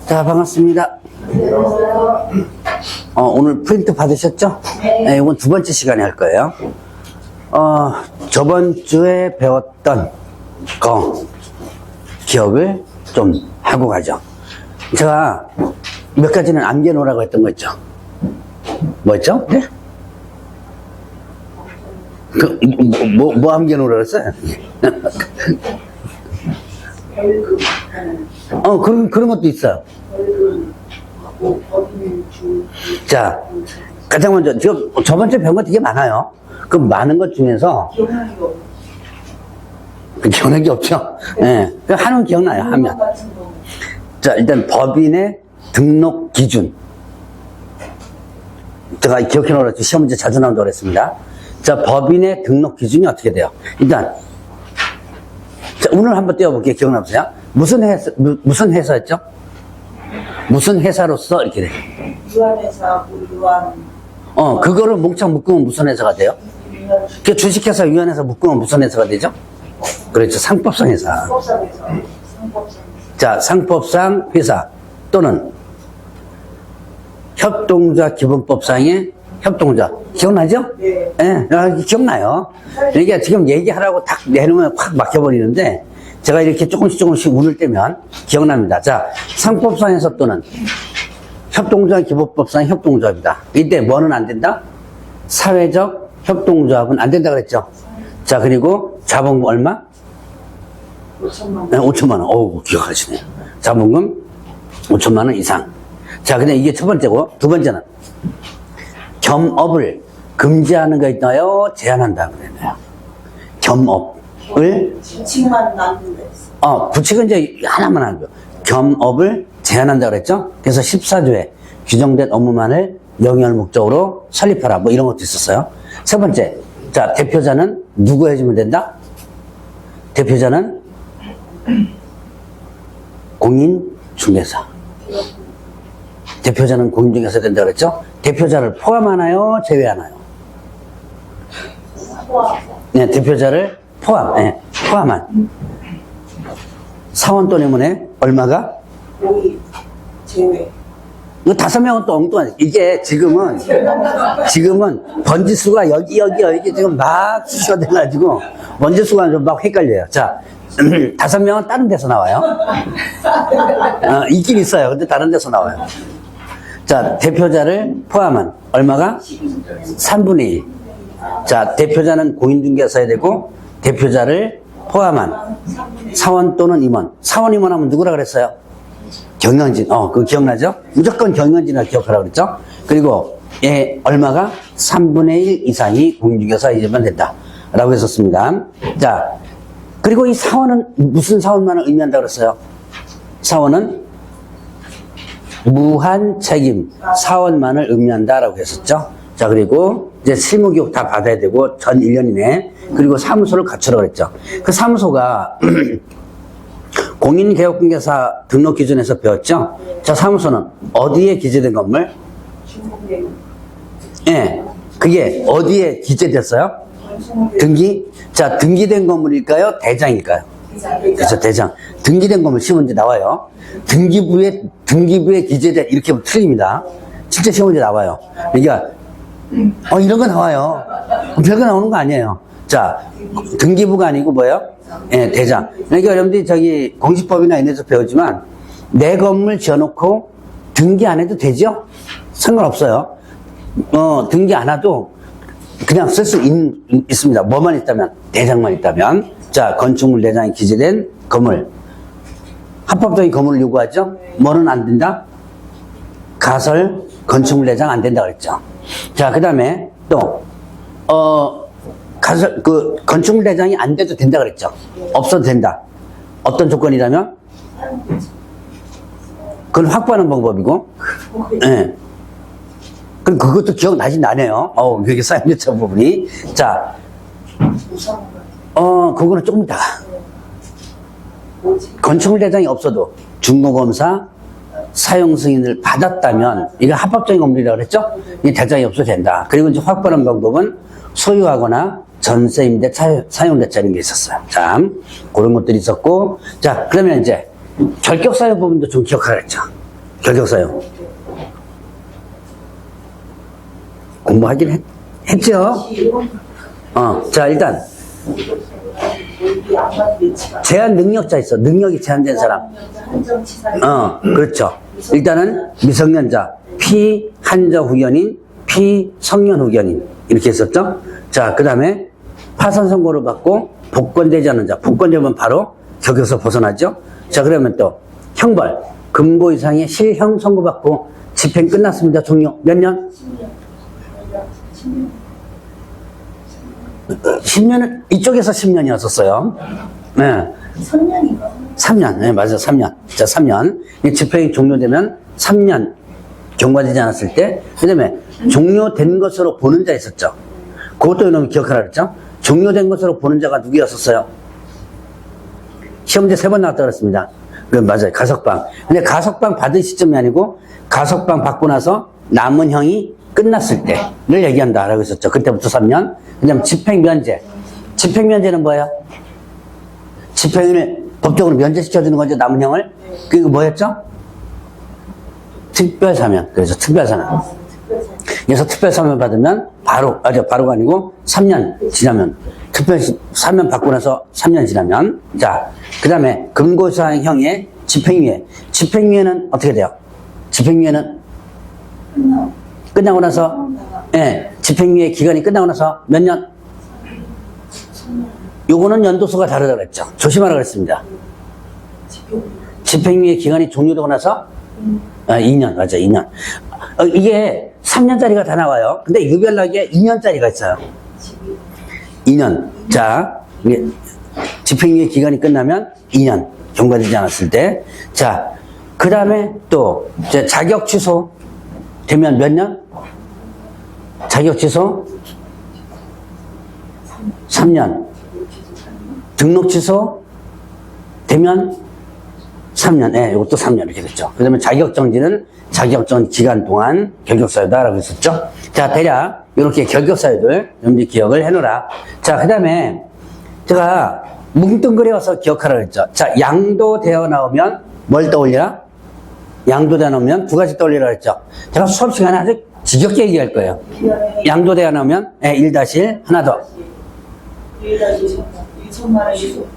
자, 반갑습니다. 오늘 프린트 받으셨죠? 네, 이건 두 번째 시간에 할 거예요. 저번 주에 배웠던 거 기억을 좀 하고 가죠. 제가 몇 가지는 암기해놓으라고 했던 거 있죠? 뭐였죠? 네? 뭐 암기해놓으라고 했어요? 그런 것도 있어요. 자, 가장 먼저, 지금 저번주에 배운 거 되게 많아요. 그 많은 것 중에서. 기억나는 게 없죠? 예. 네. 하는 기억나요, 하면. 자, 일단 법인의 등록 기준. 제가 기억해 놓으라고 시험 문제 자주 나온다고 그랬습니다. 자, 법인의 등록 기준이 어떻게 돼요? 일단, 자, 오늘 한번 떼어볼게요. 기억나보세요? 무슨 회사였죠? 무슨 회사로서 이렇게 돼요? 유한회사, 유한. 그거를 몽창 묶으면 무슨 회사가 돼요? 그 주식회사, 유한회사 묶으면 무슨 회사가 되죠? 그렇죠. 상법상 회사. 상법상 회사. 자, 상법상 회사 또는 협동조합 기본법상의 협동조합. 기억나죠? 네. 예, 기억나요. 이게 지금 얘기하라고 딱 내놓으면 확 막혀버리는데 제가 이렇게 조금씩 운을 떼면 기억납니다. 자, 상법상에서 또는 협동조합 기본법상 협동조합이다. 이때 뭐는 안 된다? 사회적 협동조합은 안 된다 그랬죠? 자, 그리고 자본금 얼마? 5천만 원. 네, 5천만 원. 어우, 기억하시네요. 자본금 5천만 원 이상. 자, 근데 이게 첫 번째고, 두 번째는 겸업을 금지하는 거 있나요? 제한한다 그랬나요? 겸업을 규칙만 남긴다 했어. 규칙은 이제 하나만 하는 거예요. 겸업을 제한한다 그랬죠? 그래서 14조에 규정된 업무만을 영위할 목적으로 설립하라. 뭐 이런 것도 있었어요. 세 번째, 자, 대표자는 누구 해주면 된다? 대표자는 공인중개사. 대표자는 공인중개사 된다 그랬죠? 대표자를 포함하나요? 제외하나요? 포함. 네, 대표자를 포함한. 사원 또내문에 얼마가? 여기 제외. 이거 5명은 또 엉뚱한, 이게 지금은 번지수가 여기 지금 막 수시가 돼가지고, 번지수가 좀 막 헷갈려요. 자, 5명은 다른 데서 나와요. 있긴 있어요. 근데 다른 데서 나와요. 자, 대표자를 포함한 얼마가? 3분의 1. 자, 대표자는 공인중개사야 되고, 대표자를 포함한 사원 또는 임원. 사원 임원 하면 누구라 그랬어요? 경영진. 그거 기억나죠? 무조건 경영진을 기억하라고 그랬죠? 그리고, 얼마가? 3분의 1 이상이 공인중개사이면 된다. 라고 했었습니다. 자, 그리고 이 사원은 무슨 사원만을 의미한다고 그랬어요? 사원은 무한 책임 사원만을 의미한다라고 했었죠. 자, 그리고 이제 실무교육 다 받아야 되고 전 1년 이내 그리고 사무소를 갖추라고 그랬죠. 그 사무소가 공인개업공개사 등록 기준에서 배웠죠. 자, 사무소는 어디에 기재된 건물? 중국내. 예, 그게 어디에 기재됐어요? 등기? 자, 등기된 건물일까요? 대장일까요? 그렇죠, 대장. 등기된 건물 시험 문제 나와요. 등기부에 기재된, 이렇게 하면 틀립니다. 진짜 시험 문제 나와요. 그러니까, 이런 거 나와요. 별거 나오는 거 아니에요. 자, 등기부가 아니고 뭐예요? 예, 대장. 그러니까 여러분들이 저기 공시법이나 이런 데서 배우지만, 내 건물 지어놓고 등기 안 해도 되죠? 상관없어요. 등기 안 해도 그냥 쓸 수 있습니다. 뭐만 있다면? 대장만 있다면. 자, 건축물 대장이 기재된 건물. 합법적인 건물을 요구하죠? 뭐는 안 된다? 가설, 건축물 대장 안 된다 그랬죠. 자, 그 다음에 또, 건축물 대장이 안 돼도 된다 그랬죠. 없어도 된다. 어떤 조건이라면? 그건 확보하는 방법이고, 예. 그럼 그것도 기억나진 않아요. 그게 쌓여있는 부분이. 자, 그거는 조금 이따가. 건축물 대장이 없어도 중공검사 사용 승인을 받았다면 이게 합법적인 건물이라고 그랬죠? 이 대장이 없어도 된다. 그리고 이제 확보하는 방법은 소유하거나 전세, 임대, 사용대차 이런 게 있었어요. 자, 그런 것들이 있었고, 자, 그러면 이제 결격 사유 부분도 좀 기억하라 했죠. 결격사유. 공부하긴 했죠? 자, 일단. 제한 능력자 있어. 능력이 제한된 사람. 그렇죠. 일단은 미성년자, 피한자 후견인, 피성년 후견인. 이렇게 했었죠? 자, 그 다음에 파산 선고를 받고 복권되지 않는 자. 복권되면 바로 결격서 벗어나죠? 자, 그러면 또 형벌. 금고 이상의 실형 선고받고 집행 끝났습니다. 종료. 몇 년? 10년은 이쪽에서 10년이었었어요. 네. 3년인가? 3년. 네, 맞아요. 3년. 자, 3년. 집행이 종료되면 3년 경과되지 않았을 때, 그 다음에 종료된 것으로 보는 자 있었죠. 그것도 여러분 기억하라 그랬죠? 종료된 것으로 보는 자가 누구였었어요? 시험제 3번 나왔다 그랬습니다. 그 맞아요. 가석방. 근데 가석방 받은 시점이 아니고 가석방 받고 나서 남은 형이 끝났을 때를 얘기한다 라고 했었죠. 그때부터 3년. 그 다음에 집행면제. 집행면제는 뭐예요? 집행을 법적으로 면제시켜주는 거죠. 남은 형을. 그리고 뭐였죠? 특별사면. 그래서 특별사면. 그래서 특별사면 받으면 바로가 아니고 3년 지나면, 특별사면 받고 나서 3년 지나면, 자, 그 다음에 금고사형의 집행유예. 집행유예는 어떻게 돼요? 집행유예는 끝나고 나서, 예, 집행유예 기간이 끝나고 나서 몇 년? 요거는 연도수가 다르다고 그랬죠. 조심하라고 그랬습니다. 집행유예 기간이 종료되고 나서 2년, 맞아, 2년. 이게 3년짜리가 다 나와요. 근데 유별나게 2년짜리가 있어요. 2년. 자, 집행유예 기간이 끝나면 2년. 경과되지 않았을 때. 자, 그 다음에 또, 자격 취소 되면 몇 년? 자격 취소? 3년. 등록 취소 되면 3년. 예, 이것도 3년 이렇게 됐죠. 그 다음에 자격정지는 자격정 기간 동안 결격사유다라고 했었죠. 자, 대략 이렇게 결격사유들 여러분들이 기억을 해놓으라. 자, 그 다음에 제가 뭉뚱그려서 기억하라고 했죠. 자, 양도되어 나오면 뭘 떠올리라? 양도되어 나오면 두 가지 떠올리라고 했죠. 제가 수업 시간에 아주 지겹게 얘기할 거예요. 양도되어 나오면 1-1 하나 더.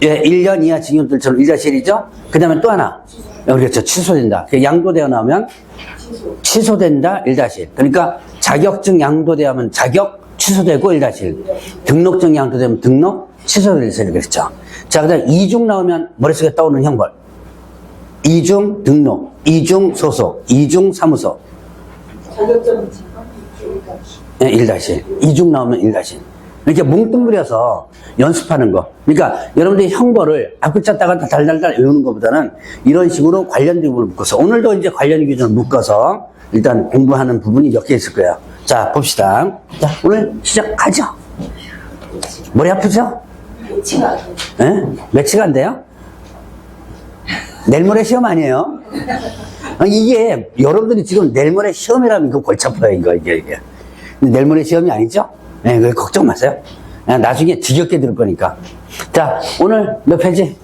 1년 이하 징역들처럼 1-1이죠. 그 다음에 또 하나. 그렇죠. 취소된다. 양도되어 나오면 취소된다. 1-1. 그러니까 자격증 양도되어 하면 자격 취소되고 1-1. 등록증 양도되면 등록 취소되서 그랬죠. 자, 그 다음에 이중 나오면 머릿속에 떠오르는 형벌. 이중 등록, 이중 소속, 이중 사무소. 자격증 1-1. 이중 나오면 1-1. 이렇게 뭉뚱그려서 연습하는 거. 그러니까 여러분들이 형벌을 앞글자 따가 달달달 외우는 것보다는 이런 식으로 관련된 부분을 묶어서, 오늘도 이제 관련 기준을 묶어서 일단 공부하는 부분이 몇 개 있을 거예요. 자, 봅시다. 자, 오늘 시작하죠. 머리 아프죠? 매치가 안 돼. 예? 매치가 안 돼요? 내일 모레 시험 아니에요? 이게 여러분들이 지금 내일 모레 시험이라면 이거 골치 아파요. 이게. 내일 모레 시험이 아니죠? 네, 그 걱정 마세요. 나중에 지겹게 들을 거니까. 자, 오늘 몇 페이지?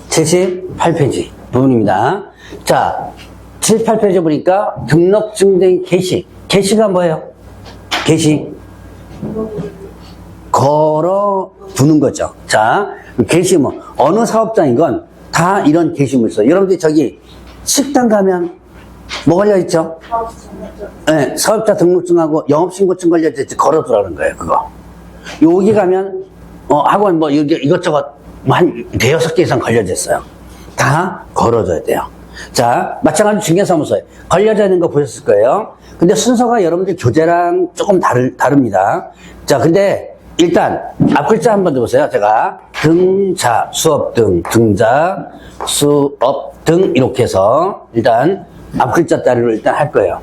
78페이지 부분입니다. 자, 78페이지 보니까 등록증 등 게시. 게시가 뭐예요? 게시. 걸어 두는 거죠. 자, 게시 뭐, 어느 사업장인 건 다 이런 게시물 있어요. 여러분들이 저기 식당 가면 뭐 걸려있죠? 네, 사업자 등록증하고 영업신고증 걸려있지, 걸어두라는 거예요, 그거. 여기 가면, 학원 뭐, 이것저것, 뭐 한 5-6개 이상 걸려져 있어요. 다 걸어줘야 돼요. 자, 마찬가지로 중개사무소에 걸려져 있는 거 보셨을 거예요. 근데 순서가 여러분들 교재랑 조금 다릅니다. 자, 근데 일단, 앞글자 한번 더 보세요. 제가 등자, 수업 등, 등자, 수업 등, 이렇게 해서 일단 앞글자 따리로 일단 할 거예요.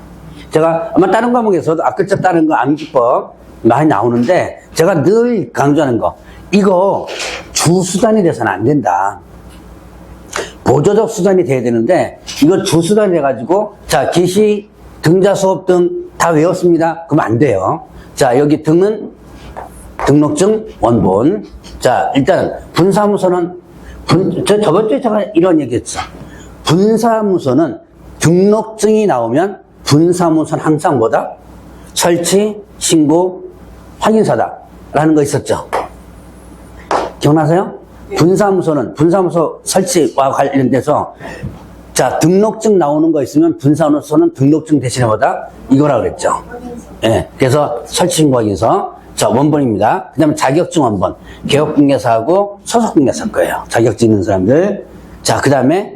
제가 아마 다른 과목에서도 앞글자 따르는 거 암기법 많이 나오는데, 제가 늘 강조하는 거, 이거 주수단이 돼서는 안 된다. 보조적 수단이 돼야 되는데, 이거 주수단이 돼가지고, 자, 게시, 등자, 수업 등 다 외웠습니다. 그러면 안 돼요. 자, 여기 등은 등록증 원본. 자, 일단 분사무소는 저번 주에 제가 이런 얘기 했어. 분사무소는 등록증이 나오면 분사무소는 항상 뭐다? 설치, 신고, 확인서다 라는 거 있었죠. 기억나세요? 분사무소는 분사무소 설치와 관련돼서 자, 등록증 나오는 거 있으면 분사무소는 등록증 대신에 뭐다? 이거라 그랬죠. 예. 그래서 설치, 신고, 확인서. 자, 원본입니다. 그 다음에 자격증 원본. 개업공개사하고 소속공개사 거예요. 자격증 있는 사람들. 자, 그 다음에,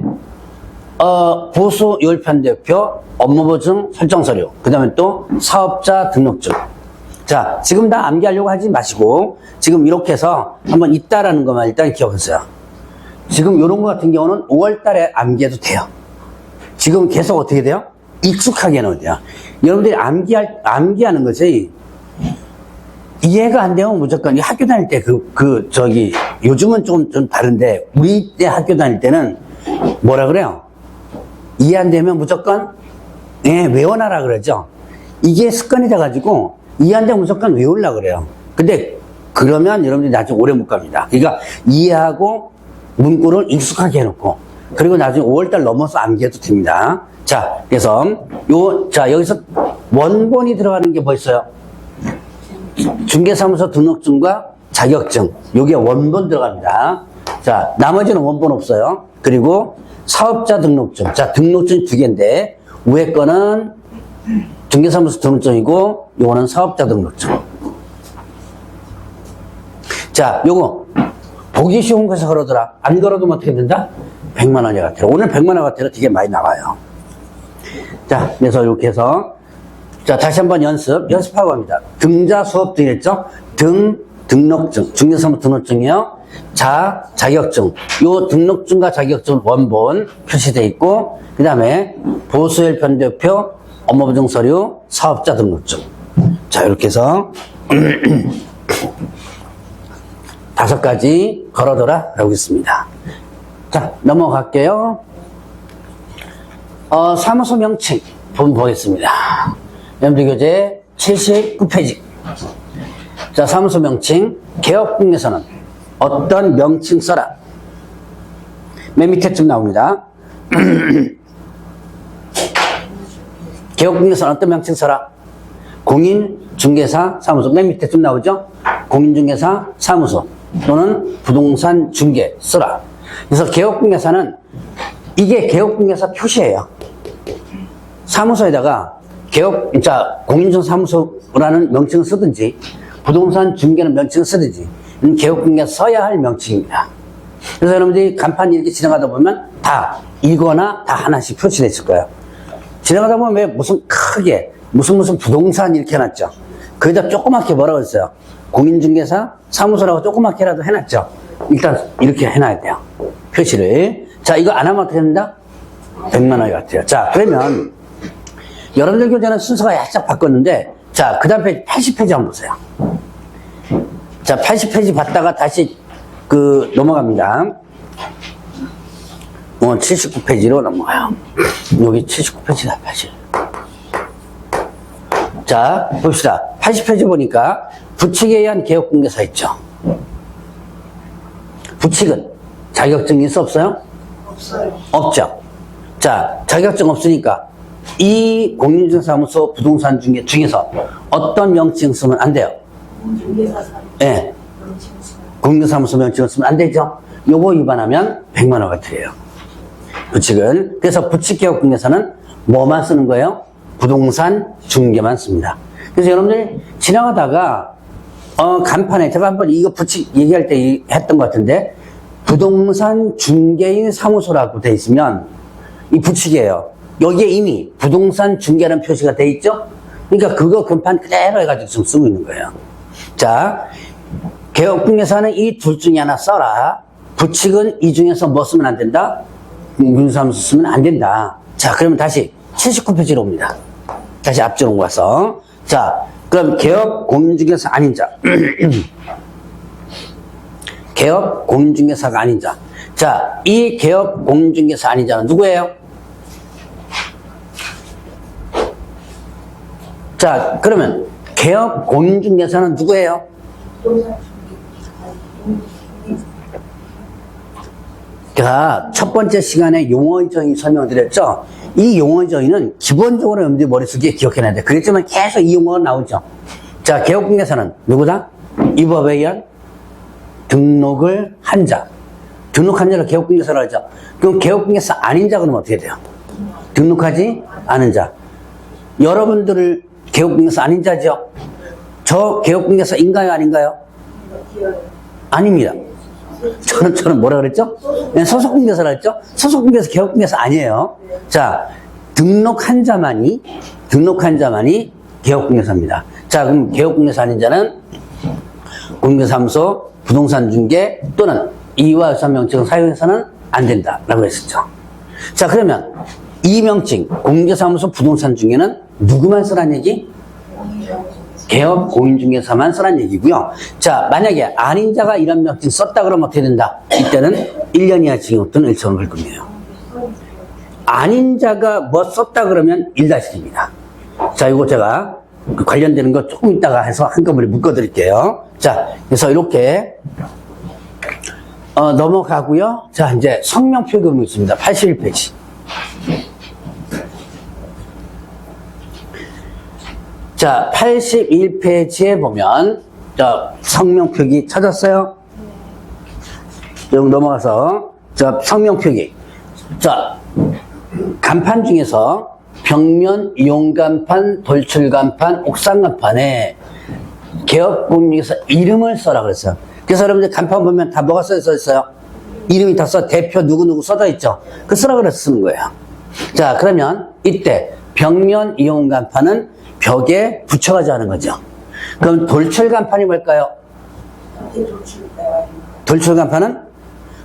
보수 요일편대표, 업무보증 설정 서류. 그 다음에 또 사업자 등록증. 자, 지금 다 암기하려고 하지 마시고, 지금 이렇게 해서 한번 있다라는 것만 일단 기억하세요. 지금 이런 거 같은 경우는 5월 달에 암기해도 돼요. 지금 계속 어떻게 돼요? 익숙하게 해놓어야 돼요. 여러분들이 암기하는 것이 이해가 안 되면 무조건 학교 다닐 때 요즘은 좀 다른데, 우리 때 학교 다닐 때는 뭐라 그래요? 이해 안 되면 무조건, 예, 외워놔라 그러죠. 이게 습관이 돼가지고, 이해 안 되면 무조건 외우려고 그래요. 근데, 그러면 여러분들이 나중에 오래 못 갑니다. 그러니까, 이해하고, 문구를 익숙하게 해놓고, 그리고 나중에 5월달 넘어서 암기해도 됩니다. 자, 그래서, 자, 여기서 원본이 들어가는 게 뭐 있어요? 중개사무소 등록증과 자격증. 요게 원본 들어갑니다. 자, 나머지는 원본 없어요. 그리고 사업자 등록증. 자, 등록증 2개인데, 위에 거는 중개사무소 등록증이고, 요거는 사업자 등록증. 자, 요거, 보기 쉬운 것을 걸어둬라. 안 걸어두면 어떻게 된다? 100만 원이 같아요. 오늘 100만 원 같아요. 되게 많이 나와요. 자, 그래서 이렇게 해서, 자, 다시 한번 연습하고 합니다. 등자 수업 등했죠? 등록증, 중개사무소 등록증이요. 자격증. 요 등록증과 자격증 원본 표시되어 있고, 그 다음에 보수일 편대표, 업무보증 서류, 사업자 등록증. 자, 이렇게 해서 5가지 걸어둬라 라고 있습니다. 자, 넘어갈게요. 사무소 명칭 보겠습니다. 여러분들 교재 79페이지. 자, 사무소 명칭. 개업공개서는 어떤 명칭 써라. 맨 밑에쯤 나옵니다. 개업공개서는 어떤 명칭 써라. 공인중개사 사무소. 맨 밑에쯤 나오죠. 공인중개사 사무소 또는 부동산 중개 써라. 그래서 개업공개사는 이게 개업공개사 표시예요. 사무소에다가 공인중개사무소라는 명칭을 쓰든지 부동산 중개는 명칭을 쓰든지 개업공개사 써야 할 명칭입니다. 그래서 여러분들이 간판 이렇게 지나가다 보면 다 이거나 다 하나씩 표시되어 있을 거예요. 지나가다 보면 왜 무슨 크게 무슨 부동산 이렇게 해놨죠. 거기다 조그맣게 뭐라고 했어요? 공인중개사 사무소라고 조그맣게라도 해놨죠. 일단 이렇게 해놔야 돼요. 표시를. 자, 이거 안 하면 어떻게 된다? 100만 원이 같아요. 자, 그러면 여러분들 교재는 순서가 약간 바꿨는데, 자, 그 다음 페이지 80페이지 한번 보세요. 자, 80페이지 봤다가 다시 넘어갑니다. 79페이지로 넘어가요. 여기 79페이지다, 80. 자, 봅시다. 80페이지 보니까 부칙에 의한 개업공개사 있죠. 부칙은 자격증이 있어 없어요? 없어요. 없죠. 자, 자격증 없으니까 이 공인중개사무소 부동산 중에서 어떤 명칭 쓰면 안 돼요? 중개사사. 예. 공인중개사무소 명칭을 쓰면 안 되죠. 요거 위반하면 100만 원가 들어요. 부칙은. 그래서 부칙개업공개사는 뭐만 쓰는 거예요? 부동산 중개만 씁니다. 그래서 여러분들이 지나가다가 간판에 제가 한번 이거 부칙 얘기할 때 했던 것 같은데, 부동산 중개인 사무소라고 돼 있으면 이 부칙이에요. 여기에 이미 부동산 중개라는 표시가 돼 있죠? 그러니까 그거 간판 그대로 해가지고 지금 쓰고 있는 거예요. 자, 개업공개사는 이 둘 중에 하나 써라. 부칙은 이 중에서 뭐 쓰면 안 된다? 공인사무소 쓰면 안 된다. 자, 그러면 다시 79페이지로 옵니다. 다시 앞으로 와서. 자, 그럼 개업 공인중개사 아닌 자. 개업 공인중개사가 아닌 자. 자, 이 개업 공인중개사 아닌 자는 누구예요? 자, 그러면 개업 공인중개사는 누구예요? 제가 첫 번째 시간에 용어의 정의 설명드렸죠? 이 용어의 정의는 기본적으로 여러분들 머릿속에 기억해놔야 돼. 그랬지만 계속 이 용어가 나오죠. 자, 개업공개사는 누구다? 이 법에 의한 등록을 한 자. 등록한 자를 개업공개사라고 하죠. 그럼 개업공개사 아닌 자 그러면 어떻게 돼요? 등록하지 않은 자. 여러분들을 개업공개사 아닌 자죠? 저 개업공개사인가요? 아닌가요? 아닙니다. 저는 뭐라 그랬죠? 소속공개사라 했죠? 소속공개사, 개업공개사 아니에요. 자, 등록한 자만이 개업공개사입니다. 자, 그럼 개업공개사 아닌 자는 공개사무소, 부동산 중개 또는 이와 유사한 명칭을 사용해서는 안 된다라고 했었죠. 자, 그러면 이 명칭, 공개사무소, 부동산 중개는 누구만 쓰란 얘기? 개업 공인중개사만 쓰란 얘기고요. 자, 만약에 아닌 자가 이런 명칭 썼다 그러면 어떻게 된다? 이때는 1년 이하 징역 또는 1천원 벌금이에요. 아닌 자가 뭐 썼다 그러면 1-1입니다. 자, 이거 제가 관련되는 거 조금 이따가 해서 한꺼번에 묶어드릴게요. 자, 그래서 이렇게 넘어가고요. 자, 이제 성명 표기문이 있습니다. 81페이지. 자, 81페이지에 보면, 자, 성명 표기 찾았어요? 여기 넘어가서, 자, 성명 표기. 자, 간판 중에서 벽면 이용간판, 돌출간판, 옥상간판에 개업공개사 이름을 써라 그랬어요. 그래서 여러분들 간판 보면 다 뭐가 써 있어요? 이름이 다 써, 대표 누구누구 써져 있죠? 그 쓰라 그래서 쓰는 거예요. 자, 그러면 이때 벽면 이용간판은 벽에 붙여가지고 하는 거죠. 그럼 돌출간판이 뭘까요? 돌출간판은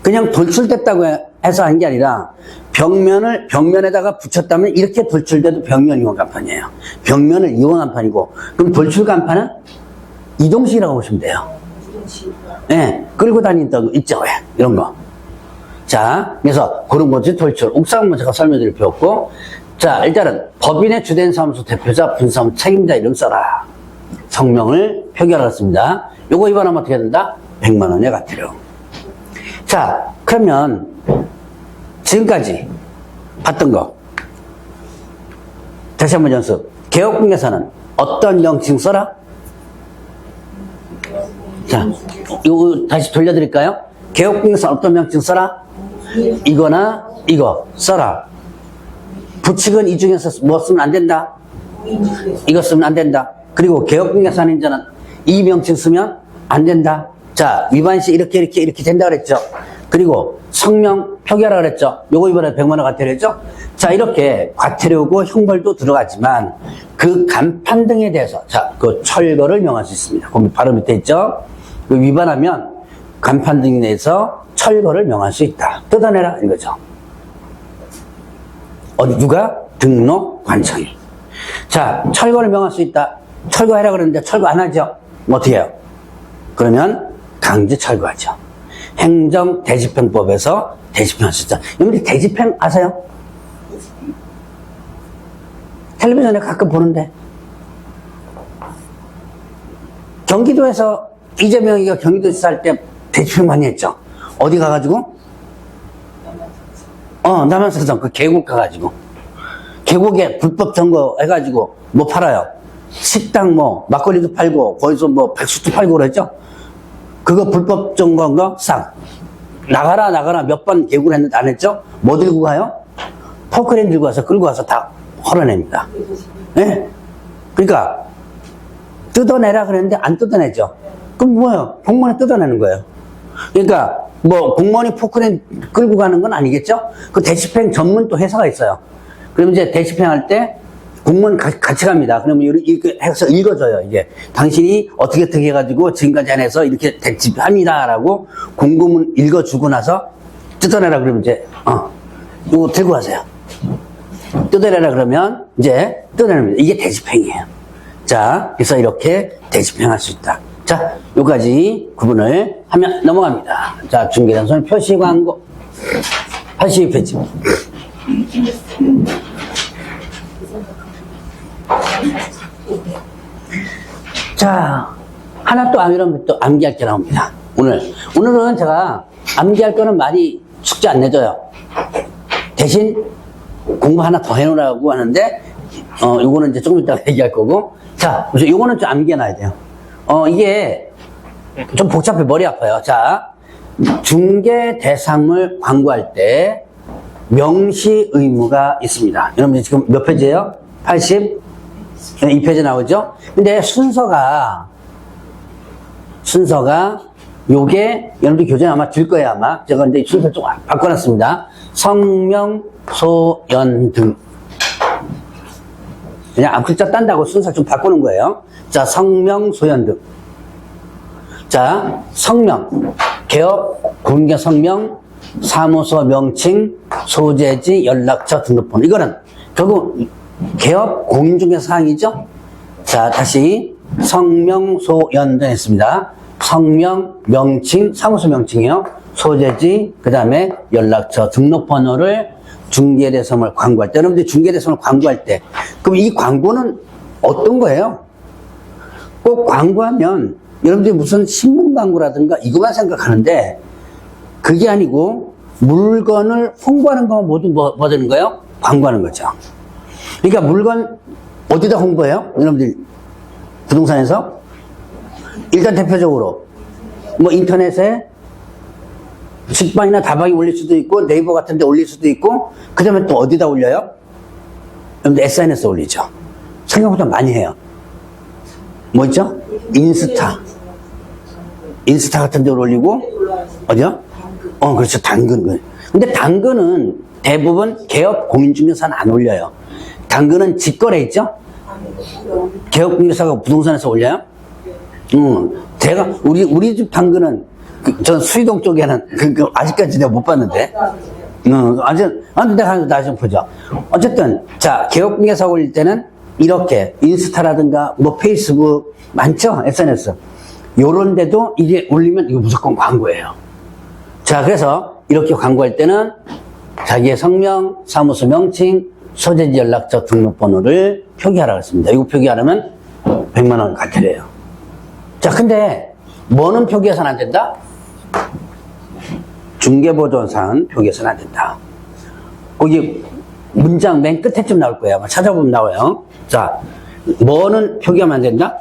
그냥 돌출됐다고 해서 한 게 아니라 벽면에다가 붙였다면 이렇게 돌출돼도 벽면 이용간판이에요. 벽면을 이용한 판이고, 그럼 돌출간판은 이동식이라고 보시면 돼요. 네, 끌고 다니던 거 있죠, 왜? 이런 거. 자, 그래서 그런 거지, 돌출. 옥상은 제가 설명드릴 필요 없고, 자, 일단은 법인의 주된 사무소 대표자, 분사무 책임자 이름 써라. 성명을 표기하겠습니다. 요거 위반하면 어떻게 된다? 100만 원의 과태료. 자, 그러면 지금까지 봤던 거 다시 한번 연습. 개업공개사는 어떤 명칭 써라? 자, 이거 다시 돌려드릴까요? 개업공개사는 어떤 명칭 써라? 이거나 이거 써라. 부칙은 이 중에서 뭐 쓰면 안 된다? 이거 쓰면 안 된다. 그리고 개업공개사 아닌 자는 이 명칭 쓰면 안 된다. 자, 위반 시 이렇게 된다 그랬죠? 그리고 성명 표기하라 그랬죠? 요거 이번에 100만 원 과태료 했죠? 자, 이렇게 과태료고 형벌도 들어가지만 그 간판 등에 대해서, 자, 그 철거를 명할 수 있습니다. 거기 바로 밑에 있죠? 그 위반하면 간판 등에 대해서 철거를 명할 수 있다. 뜯어내라 이거죠. 누가? 등록관청이. 자, 철거를 명할 수 있다. 철거해라 그러는데 철거 안 하죠? 어떻게 해요? 그러면 강제 철거하죠. 행정대집행법에서 대집행할 수 있다. 여러분들 대집행 아세요? 텔레비전에 가끔 보는데. 경기도에서 이재명이가 경기도에서 살 때 대집행 많이 했죠. 어디 가가지고? 남한산성 그 계곡 가가지고 계곡에 불법 점거 해가지고 뭐 팔아요? 식당 뭐 막걸리도 팔고 거기서 뭐 백숙도 팔고 그랬죠? 그거 불법 점거한 거 싹 나가라 몇 번 계곡을 했는데 안 했죠? 뭐 들고 가요? 포크레인 들고 와서 끌고 와서 다 헐어냅니다. 네? 그러니까 뜯어내라 그랬는데 안 뜯어내죠. 그럼 뭐예요? 공무원이 뜯어내는 거예요. 그러니까 뭐 공무원이 포크레인 끌고 가는 건 아니겠죠? 그 대집행 전문 또 회사가 있어요. 그럼 이제 대집행할 때 공무원 같이 갑니다. 그러면 이렇게 해서 읽어줘요. 이게 당신이 어떻게 해가지고 지금까지 안 해서 이렇게 대집합니다라고 공고문 읽어주고 나서 뜯어내라 그러면 이제 이거 들고 가세요. 뜯어내라 그러면 이제 뜯어냅니다. 이게 대집행이에요. 자, 그래서 이렇게 대집행할 수 있다. 자, 여기까지 구분을 하면 넘어갑니다. 자, 중개단선 표시 광고 82페이지. 자, 하나 또 암기하면 또 암기할 게 나옵니다. 오늘은 제가 암기할 거는 많이 숙제 안 내줘요. 대신 공부 하나 더 해놓으라고 하는데, 요거는 이제 조금 이따가 얘기할 거고. 자, 요거는 좀 암기해놔야 돼요. 이게 좀 복잡해, 머리 아파요. 자, 중개 대상물 광고할 때 명시 의무가 있습니다. 여러분 지금 몇 페이지예요? 82페이지 나오죠? 근데 순서가 요게 여러분들 교재에 아마 줄 거예요, 아마. 제가 이제 순서 좀 바꿔놨습니다. 성명, 소연 등. 그냥 앞글자 딴다고 순서 좀 바꾸는 거예요. 자, 성명, 소연 등. 자, 성명. 개업, 공개 성명, 사무소 명칭, 소재지, 연락처, 등록번호. 이거는 결국 개업 공인중개사 사항이죠. 자, 다시 성명, 소연 등 했습니다. 성명, 명칭, 사무소 명칭이요. 소재지, 그 다음에 연락처, 등록번호를 중개대상물 광고할 때, 여러분들 중개대상물 광고할 때, 그럼 이 광고는 어떤 거예요? 꼭 광고하면 여러분들이 무슨 신문 광고라든가 이거만 생각하는데 그게 아니고 물건을 홍보하는 거 모두 뭐 되는 거예요? 광고하는 거죠. 그러니까 물건 어디다 홍보해요? 여러분들 부동산에서 일단 대표적으로 뭐 인터넷에 식빵이나 다방에 올릴 수도 있고 네이버 같은 데 올릴 수도 있고 그 다음에 또 어디다 올려요? 여러분들 SNS에 올리죠. 생각보다 많이 해요. 뭐 있죠? 인스타 같은 데 올리고 어디요? 그렇죠. 당근. 근데 당근은 대부분 개업 공인중개사는 안 올려요. 당근은 직거래 있죠? 개업 공인중개사가 부동산에서 올려요? 제가 우리 집 당근은 전 수의동 쪽에는 아직까지 내가 못 봤는데. 내가 다시 좀 보죠. 어쨌든 자, 개업 공개사 올릴 때는 이렇게 인스타라든가 뭐 페이스북 많죠? SNS. 요런 데도 이게 올리면 이거 무조건 광고예요. 자, 그래서 이렇게 광고할 때는 자기의 성명, 사무소 명칭, 소재지 연락처 등록번호를 표기하라고 했습니다. 이거 표기하려면 100만 원 과태료예요. 자, 근데 뭐는 표기해서는 안 된다? 중개보존사항은 표기해서는 안 된다. 거기 문장 맨 끝에쯤 나올 거예요. 아마 찾아보면 나와요. 자, 뭐는 표기하면 안 된다?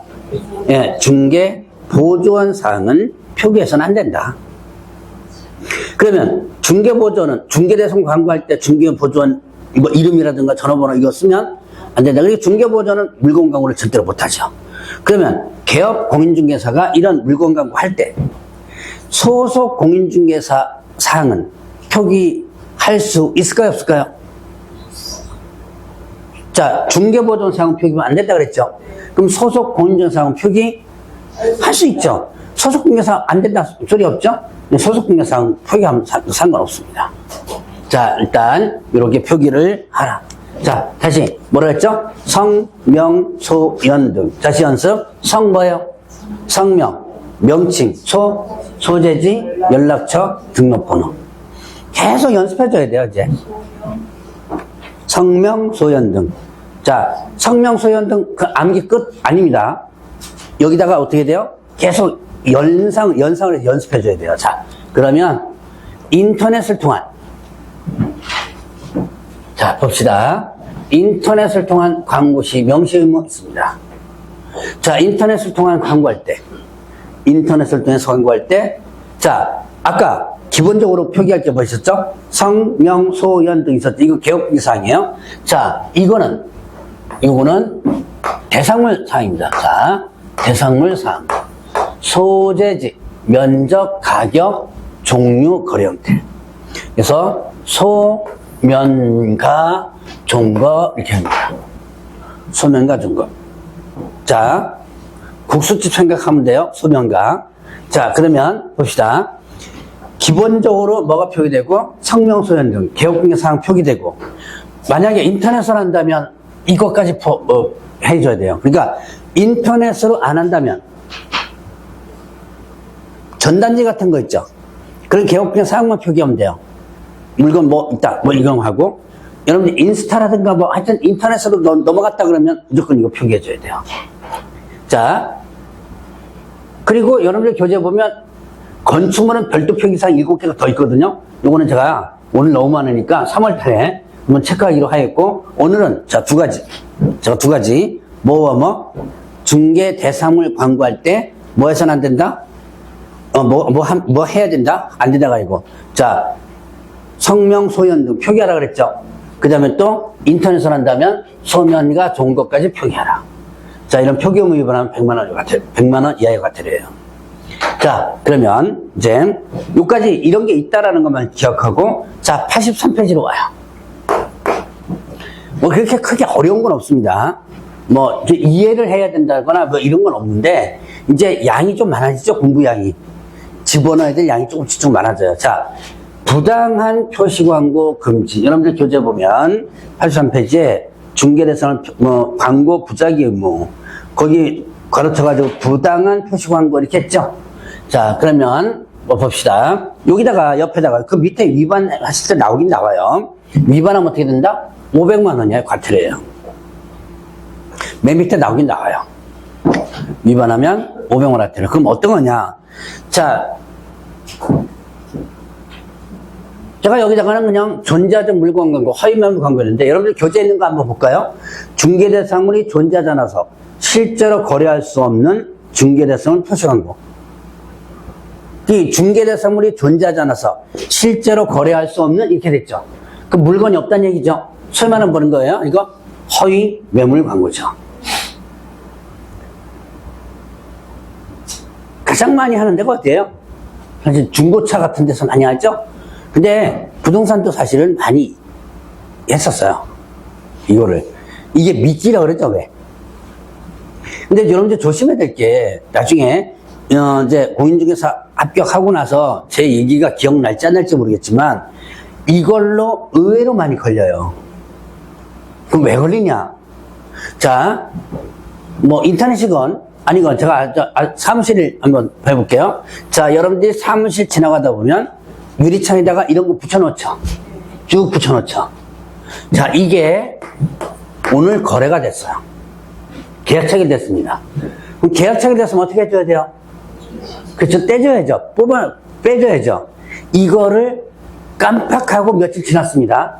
예, 중개보존사항은 표기해서는 안 된다. 그러면 중개보존은 중개대상 광고할 때 중개보존 뭐 이름이라든가 전화번호 이거 쓰면 안 된다. 그러니까 중개보존은 물건 광고를 절대로 못하죠. 그러면 개업 공인중개사가 이런 물건 광고 할 때 소속 공인중개사 사항은 표기할 수 있을까요? 없을까요? 자, 중개보존 사항은 표기하면 안 된다 그랬죠? 그럼 소속 공인중개사 사항은 표기할 수 있죠? 소속 공인중개사 안 된다 소리 없죠? 소속 공인중개사 사항은 표기하면 상관없습니다. 자, 일단 이렇게 표기를 하라. 자, 다시 뭐라 했죠? 성, 명, 소, 연 등. 다시 연습. 성 뭐예요? 성명, 명칭, 소재지, 연락처, 등록번호. 계속 연습해줘야 돼요, 이제. 성명, 소연 등. 자, 성명, 소연 등 그 암기 끝 아닙니다. 여기다가 어떻게 돼요? 계속 연상을 해서 연습해줘야 돼요. 자, 그러면 인터넷을 통한 자, 봅시다. 인터넷을 통한 광고 시 명시 의무 있습니다. 자, 인터넷을 통한 광고할 때, 인터넷을 통해서 광고할 때, 자, 아까 기본적으로 표기할 게 뭐 있었죠? 성, 명, 소, 연 등 있었죠. 이거 개업기사항이에요. 자, 이거는 대상물 사항입니다. 자, 대상물 사항. 소재지, 면적, 가격, 종류, 거래 형태. 그래서 소면가, 종거 이렇게 합니다. 소면가, 종거. 자, 국수집 생각하면 돼요. 소면가. 자, 그러면 봅시다. 기본적으로 뭐가 표기되고 성명, 소연 등 개업공개 사항 표기되고 만약에 인터넷으로 한다면 이것까지 해줘야 돼요. 그러니까 인터넷으로 안 한다면 전단지 같은 거 있죠. 그런 개업공개 사항만 표기하면 돼요. 물건 뭐 있다 뭐 이거 하고 여러분들 인스타라든가 뭐 하여튼 인터넷으로 넘어갔다 그러면 무조건 이거 표기해줘야 돼요. 자, 그리고 여러분들 교재 보면 건축물은 별도 표기사항 7개가 더 있거든요. 요거는 제가 오늘 너무 많으니까 3월 달에 한번 체크하기로 하였고, 오늘은 자, 두 가지. 제가 두 가지. 뭐와 중개 대상물 광고할 때 뭐 해서는 안 된다? 뭐 해야 된다? 안 된다가 아니고. 자, 성명, 소연 등 표기하라 그랬죠. 그 다음에 또 인터넷으로 한다면 소면과 좋은 것까지 표기하라. 자, 이런 표기 의무 위반하면 100만 원 이하의 과태료예요. 자, 그러면 이제 여기까지 이런 게 있다라는 것만 기억하고, 자, 83페이지로 와요. 뭐 그렇게 크게 어려운 건 없습니다. 뭐 이제 이해를 해야 된다거나 뭐 이런 건 없는데, 이제 양이 좀 많아지죠. 공부 양이 집어넣어야 될 양이 조금씩 좀 많아져요. 자, 부당한 표시 광고 금지. 여러분들 교재 보면 83페이지에 중개대상을 광고 부작위 의무, 거기 가로쳐가지고 부당한 표시 광고 이렇게 했죠. 자, 그러면 뭐 봅시다. 여기다가 옆에다가 그 밑에 위반하실 때 나오긴 나와요. 위반하면 어떻게 된다? 500만 원이야 과태료예요. 맨 밑에 나오긴 나와요. 위반하면 500만 원 과태료. 그럼 어떤 거냐? 자, 제가 여기다가는 그냥 전자적 물건 광고, 허위매물 광고였는데, 여러분들 교재에 있는 거 한번 볼까요? 중개대상물이 존재하지 않아서 실제로 거래할 수 없는 중개대상물 표시 광고. 이 중개대상물이 존재하지 않아서 실제로 거래할 수 없는 이렇게 됐죠. 그 물건이 없다는 얘기죠. 수만 원 버는 거예요. 이거 허위 매물 광고죠. 가장 많이 하는 데가 어디예요? 사실 중고차 같은 데서 많이 하죠. 근데 부동산도 사실은 많이 했었어요. 이거를. 이게 미끼라 그러죠, 왜? 근데 여러분들 조심해야 될 게, 나중에 이제 공인중개사 합격하고 나서 제 얘기가 기억날지 안 날지 모르겠지만, 이걸로 의외로 많이 걸려요. 그럼 왜 걸리냐? 자, 뭐 인터넷이건 아니건 제가 사무실을 한번 해볼게요. 자, 여러분들이 사무실 지나가다 보면 유리창에다가 이런 거 붙여놓죠. 쭉 붙여놓죠. 자, 이게 오늘 거래가 됐어요. 계약 체결됐습니다. 그럼 계약 체결됐으면 어떻게 해줘야 돼요? 그렇죠. 떼줘야죠. 빼줘야죠. 이거를 깜빡하고 며칠 지났습니다.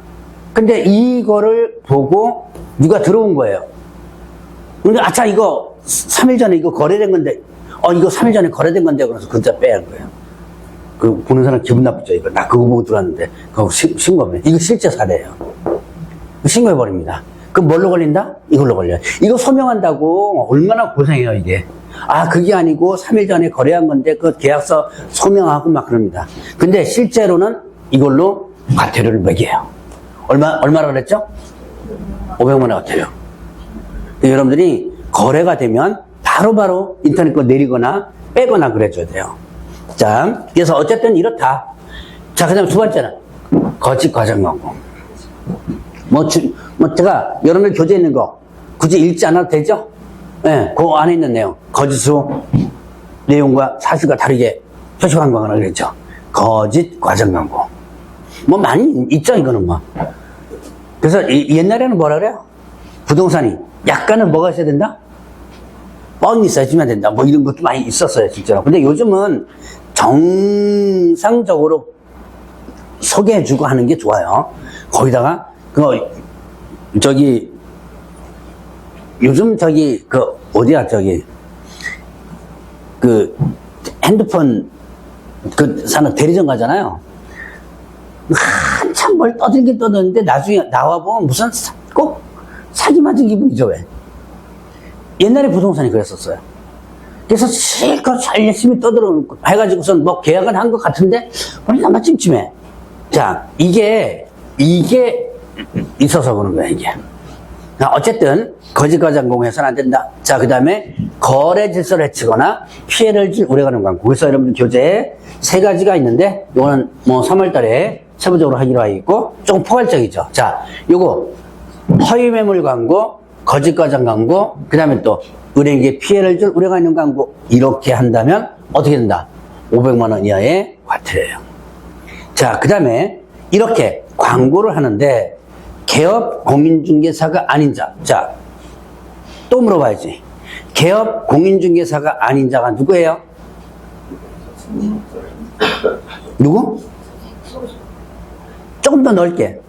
근데 이거를 보고 누가 들어온 거예요. 근데 아차, 이거 3일 전에 이거 거래된 건데, 이거 3일 전에 거래된 건데, 그래서 글자 빼야 한 거예요. 그 보는 사람 기분 나쁘죠. 이거 나 그거 보고 들어왔는데 그거 신고하면 이거 실제 사례예요. 신고해버립니다. 그럼 뭘로 걸린다? 이걸로 걸려요. 이거 소명한다고 얼마나 고생해요 이게. 아, 그게 아니고 3일 전에 거래한 건데 그 계약서 소명하고 막 그럽니다. 근데 실제로는 이걸로 과태료를 매겨요. 얼마나 그랬죠? 500만 원 과태료. 여러분들이 거래가 되면 바로바로 인터넷 거 내리거나 빼거나 그래줘야 돼요. 자, 그래서 어쨌든 이렇다. 자, 그 다음에 두 번째는 거짓 과장 광고. 제가 여러분들 교재에 있는 거 굳이 읽지 않아도 되죠? 예, 그 안에 있는 내용. 거짓으로 내용과 사실과 다르게 표시 광고하라 그랬죠. 거짓 과장 광고. 뭐 많이 있죠, 이거는 뭐. 그래서 옛날에는 뭐라 그래요? 부동산이 약간은 뭐가 있어야 된다? 뻥이 있어야지만 된다. 뭐 이런 것도 많이 있었어요, 진짜로. 근데 요즘은 정상적으로 소개해주고 하는 게 좋아요. 거기다가, 요즘 어디야, 핸드폰, 사는 대리점 가잖아요. 한참 뭘 떠들긴 떠드는데 나중에 나와보면 무슨 꼭 사기 맞은 기분이죠, 왜? 옛날에 부동산이 그랬었어요. 그래서 실컷 잘 열심히 떠들어놓고 해가지고선 뭐 계약은 한 것 같은데 보니까 아마 찜찜해. 자, 이게 있어서 그런 거야, 이게. 어쨌든 거짓 과장 광고해서는 안 된다. 자, 그 다음에 거래 질서를 해치거나 피해를 줄 우려가는 광고. 그래서 여러분 교재에 세 가지가 있는데 이거는 뭐 3월 달에 세부적으로 하기로 하겠고 조금 포괄적이죠. 자, 요거 허위 매물 광고, 거짓 과장 광고, 그 다음에 또 은행에 피해를 줄 우려가 있는 광고, 이렇게 한다면 어떻게 된다? 500만 원 이하의 과태료예요. 자, 그 다음에 이렇게 광고를 하는데 개업 공인중개사가 아닌 자. 자, 또 물어봐야지. 개업 공인중개사가 아닌 자가 누구예요? 누구? 조금 더 넓게.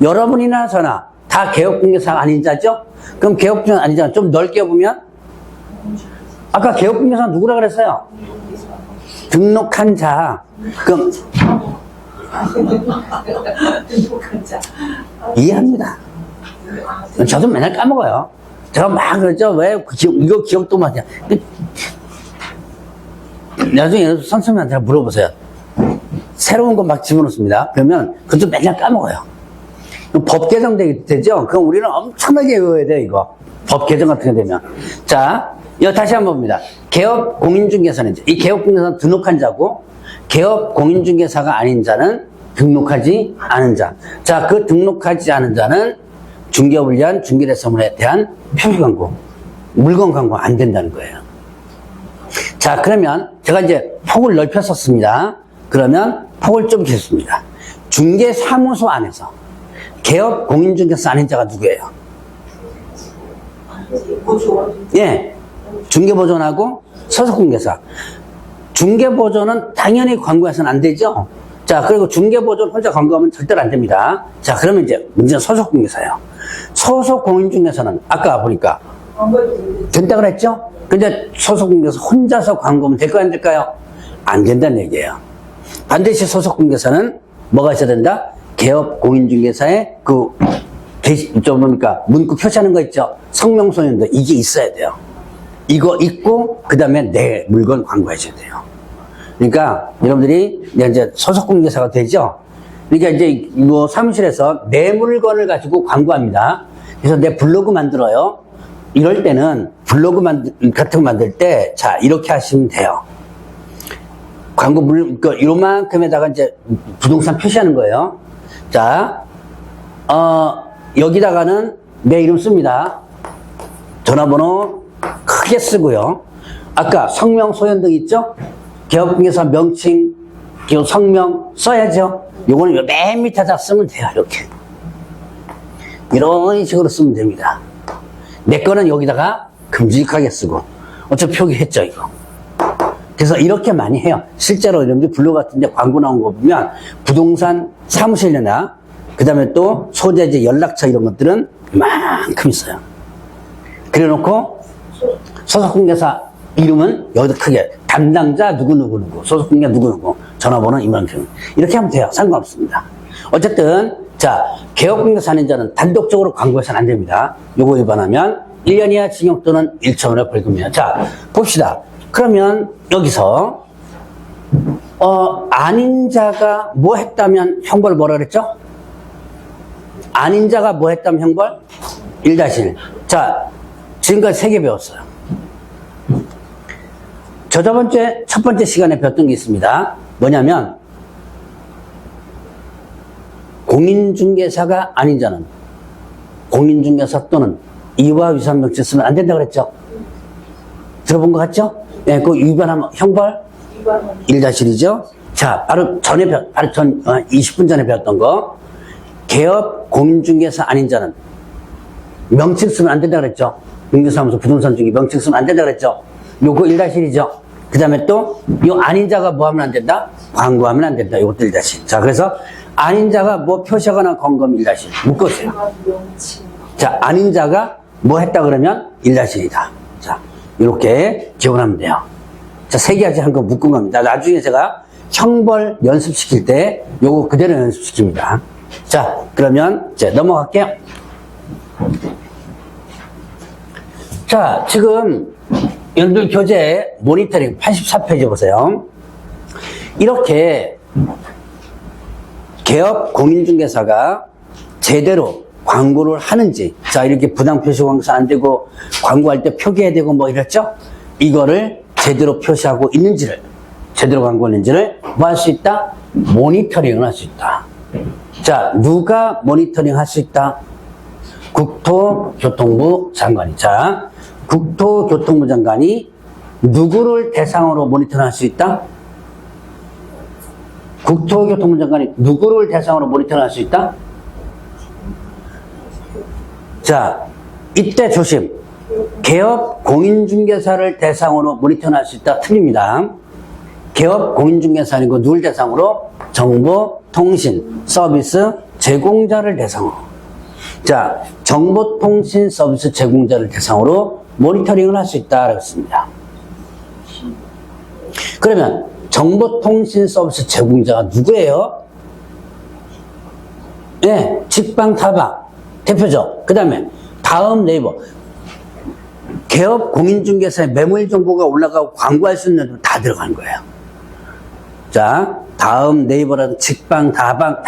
여러분이나 저나 다 개업공개사가 아닌 자죠? 그럼 개업공개사가 아닌 자 좀 넓게 보면 아까 개업공개사 누구라 그랬어요? 등록한 자. 그럼 등록한 자. 이해합니다. 저도 맨날 까먹어요. 제가 막 그러죠. 왜 이거 기억도 못해. 나중에 선생님한테 물어보세요. 새로운 거 막 집어넣습니다. 그러면 그것도 맨날 까먹어요. 법 개정 되죠? 그럼 우리는 엄청나게 외워야 돼요, 이거. 법 개정 같은 게 되면. 자, 이거 다시 한번 봅니다. 개업 공인중개사는, 이 개업 공인중개사는 등록한 자고, 개업 공인중개사가 아닌 자는 등록하지 않은 자. 자, 그 등록하지 않은 자는 중개업을 위한 중개대서물에 대한 표시 광고, 물건 광고 안 된다는 거예요. 자, 그러면 제가 이제 폭을 넓혔었습니다. 그러면 폭을 좀 겠습니다. 중개사무소 안에서 개업 공인중개사 아닌 자가 누구예요? 예, 중개보존하고 소속공개사. 중개보존은 당연히 광고해서는 안 되죠. 자, 그리고 중개보존 혼자 광고하면 절대로 안 됩니다. 자, 그러면 이제 문제는 소속공개사예요. 소속공인중개사는 아까 보니까 된다 그랬죠? 근데 소속공개사 혼자서 광고하면 될까요, 안 될까요? 안 된다는 얘기예요. 반드시 소속공개사는 뭐가 있어야 된다? 개업 공인중개사의 문구 표시하는 거 있죠? 성명소년도 이게 있어야 돼요. 이거 있고, 그 다음에 내 물건 광고해줘야 돼요. 그러니까 여러분들이 이제 소속공개사가 되죠? 그러니까 이제 뭐 사무실에서 내 물건을 가지고 광고합니다. 그래서 내 블로그 만들어요. 이럴 때는 블로그 같은 거 만들 때, 자, 이렇게 하시면 돼요. 광고 요만큼에다가 이제 부동산 표시하는 거예요. 자, 여기다가는 내 이름 씁니다. 전화번호 크게 쓰고요. 아까 성명, 소연등 있죠? 개업공개사 명칭, 기업 성명 써야죠. 요거는 맨 밑에다 쓰면 돼요. 이렇게. 이런 식으로 쓰면 됩니다. 내 거는 여기다가 큼직하게 쓰고. 어차피 표기했죠, 이거. 그래서 이렇게 많이 해요. 실제로 여러분들 블로그 같은 데 광고 나온 거 보면 부동산 사무실이나 그 다음에 또 소재지 연락처 이런 것들은 이만큼 있어요. 그래 놓고 소속공개사 이름은 여기다 크게 담당자 누구누구 소속공개사 누구누구 전화번호 이만큼 이렇게 하면 돼요. 상관없습니다. 어쨌든 자, 개업공개사 아닌 자는 단독적으로 광고해서는 안 됩니다. 요거 위반하면 1년 이하 징역 또는 1천원의 벌금이에요. 자, 봅시다. 그러면 여기서 아닌 자가 뭐 했다면 형벌 뭐라 그랬죠? 아닌 자가 뭐 했다면 형벌? 1-1. 자, 지금까지 3개 배웠어요. 첫 번째 시간에 배웠던 게 있습니다. 뭐냐면 공인중개사가 아닌 자는 공인중개사 또는 이와 위반 명칭 쓰면 안 된다고 그랬죠? 들어본 것 같죠? 예, 그 위반하면 형벌 1-1이죠. 자, 바로 20분 전에 배웠던 거. 개업 공인중개사 아닌 자는 명칭 쓰면 안 된다 그랬죠. 중개사무소 부동산 중개 명칭 쓰면 안 된다 그랬죠. 요거 1-1이죠. 그 다음에 또 요 아닌 자가 뭐 하면 안 된다? 광고하면 안 된다. 요것도 1-1. 자, 그래서 아닌 자가 뭐 표시하거나 검검 1-1. 묶으세요. 자, 아닌 자가 뭐 했다 그러면 1-1이다. 자, 이렇게 기억을 하면 돼요. 자, 3개 가지 한 거 묶은 겁니다. 나중에 제가 형벌 연습시킬 때 요거 그대로 연습시킵니다. 자, 그러면 이제 넘어갈게요. 자, 지금 여러분들 교재 모니터링 84페이지 보세요. 이렇게 개업 공인중개사가 제대로 광고를 하는지, 자, 이렇게 부당 표시 광고사 안 되고 광고할 때 표기해야 되고 뭐 이랬죠? 이거를 제대로 표시하고 있는지를, 제대로 광고했는지를 뭐 할 수 있다? 모니터링을 할 수 있다. 자, 누가 모니터링 할 수 있다? 국토교통부 장관이. 자, 국토교통부 장관이 누구를 대상으로 모니터링 할 수 있다? 국토교통부 장관이 누구를 대상으로 모니터링 할 수 있다? 자, 이때 조심. 개업 공인중개사를 대상으로 모니터링 할 수 있다. 틀립니다. 개업 공인중개사 아니고 누굴 대상으로? 정보 정보통신 서비스 제공자를 대상으로. 자, 정보통신 서비스 제공자를 대상으로 모니터링을 할 수 있다라고 했습니다. 그러면 정보통신 서비스 제공자가 누구예요? 네, 직방타방 대표죠. 그 다음에 다음 네이버. 개업 공인중개사의 매물 정보가 올라가고 광고할 수 있는 데 다 들어간 거예요. 자, 다음 네이버라든 직방타방